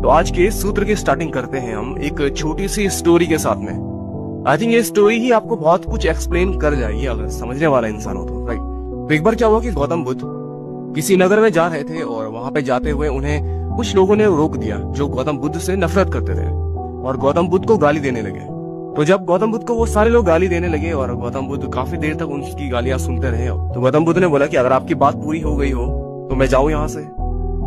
तो आज के सूत्र की स्टार्टिंग करते हैं हम एक छोटी सी स्टोरी के साथ में। आई थिंक ये स्टोरी ही आपको बहुत कुछ एक्सप्लेन कर जाएगी अगर समझने वाला इंसान हो तो, राइट। तो एक बार क्या हुआ कि गौतम बुद्ध किसी नगर में जा रहे थे और वहां पे जाते हुए उन्हें कुछ लोगों ने रोक दिया जो गौतम बुद्ध से नफरत करते थे और गौतम बुद्ध को गाली देने लगे। तो जब गौतम बुद्ध को वो सारे लोग गाली देने लगे और गौतम बुद्ध काफी देर तक उनकी गालियां सुनते रहे, तो गौतम बुद्ध ने बोला कि अगर आपकी बात पूरी हो गई हो तो मैं जाऊं यहाँ से,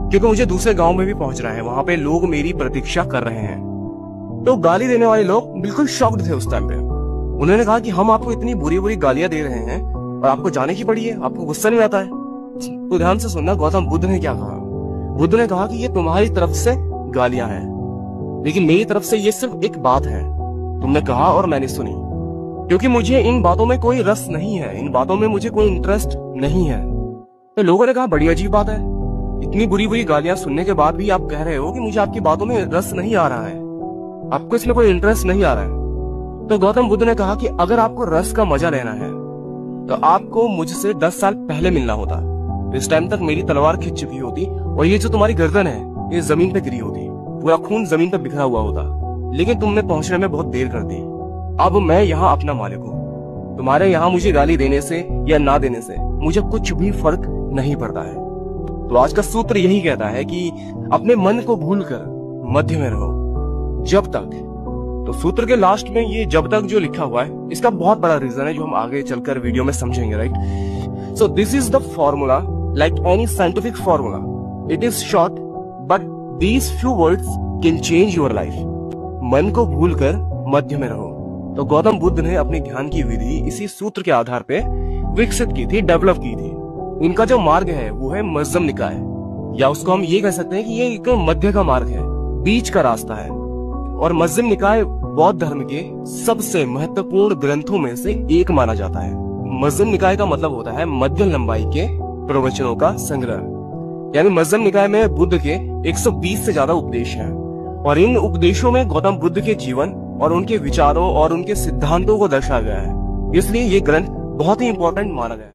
क्योंकि मुझे दूसरे गांव में भी पहुंचना है, वहां पे लोग मेरी प्रतीक्षा कर रहे हैं। तो गाली देने वाले लोग बिल्कुल शॉक्ड थे उस टाइम पे। उन्होंने कहा कि हम आपको इतनी बुरी बुरी गालियां दे रहे हैं और आपको जाने की पड़ी है, आपको गुस्सा नहीं आता है। तो ध्यान से सुनना, गौतम बुद्ध ने क्या कहा। बुद्ध ने कहा कि ये तुम्हारी तरफ से गालियां हैं, लेकिन मेरी तरफ से ये सिर्फ एक बात है। तुमने कहा और मैंने सुनी, क्योंकि मुझे इन बातों में कोई रस नहीं है, इन बातों में मुझे कोई इंटरेस्ट नहीं है। तो लोगों ने कहा बड़ी अजीब बात है, इतनी बुरी बुरी गालियां सुनने के बाद भी आप कह रहे हो कि मुझे आपकी बातों में रस नहीं आ रहा है, आपको इसमें कोई इंटरेस्ट नहीं आ रहा है। तो गौतम बुद्ध ने कहा कि अगर आपको रस का मजा लेना है तो आपको मुझसे 10 साल पहले मिलना होता। इस टाइम तक मेरी तलवार खिंच चुकी होती और ये जो तुम्हारी गर्दन है ये जमीन पे गिरी होती, पूरा खून जमीन पे बिखरा हुआ होता, लेकिन तुमने पहुंचने में बहुत देर कर दी। अब मैं यहाँ अपना मालिक हूँ, तुम्हारे यहाँ मुझे गाली देने से या ना देने से मुझे कुछ भी फर्क नहीं पड़ता है। तो आज का सूत्र यही कहता है कि अपने मन को भूलकर मध्य में रहो जब तक। तो सूत्र के लास्ट में ये जब तक जो लिखा हुआ है इसका बहुत बड़ा रीजन है जो हम आगे चलकर वीडियो में समझेंगे, right. So this is the formula like any scientific formula. It is short but these few words can change your life. मन को भूलकर मध्य में रहो। तो गौतम बुद्ध ने अपनी ध्यान की विधि इसी सूत्र के आधार पे विकसित की थी, डेवलप की थी। इनका जो मार्ग है वो है मध्यम निकाय, या उसको हम ये कह सकते हैं कि ये एक मध्य का मार्ग है, बीच का रास्ता है। और मध्यम निकाय बौद्ध धर्म के सबसे महत्वपूर्ण ग्रंथों में से एक माना जाता है। मध्यम निकाय का मतलब होता है मध्यम लंबाई के प्रवचनों का संग्रह। यानी मध्यम निकाय में बुद्ध के 120 से ज्यादा उपदेश हैं और इन उपदेशों में गौतम बुद्ध के जीवन और उनके विचारों और उनके सिद्धांतों को दर्शाया गया है। इसलिए ये ग्रंथ बहुत ही इंपॉर्टेंट माना गया है।